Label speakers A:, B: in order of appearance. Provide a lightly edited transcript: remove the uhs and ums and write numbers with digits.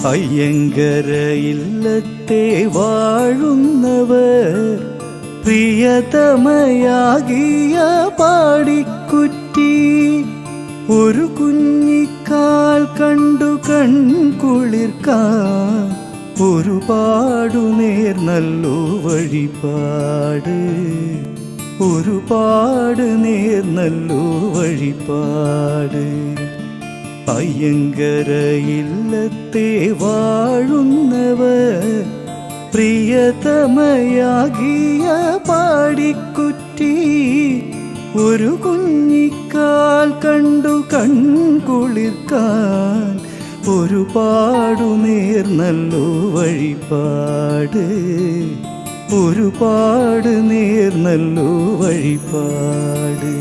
A: അയ്യങ്കര ഇല്ലത്തെ വാഴുന്നവർ പ്രിയതമയാകിയ പാടിക്കുറ്റി ഒരു കുഞ്ഞിക്കാൽ കണ്ടു കൺകുളിർക്കാൻ ഒരുപാടു നേർന്നല്ലോ വഴിപാട്, ഒരുപാട് നേർന്നല്ലോ വഴിപാട്. അയ്യങ്കര ഇല്ലത്തെ വാഴുന്നവർ പ്രിയതമയാകിയ പാടിക്കുറ്റി ഒരു കുഞ്ഞിക്കാൽ കണ്ടു കൺകുളിർക്കാൻ ഒരുപാടു നേർന്നല്ലോ വഴിപാട്, ഒരുപാട് നേർന്നല്ലോ വഴിപാട്.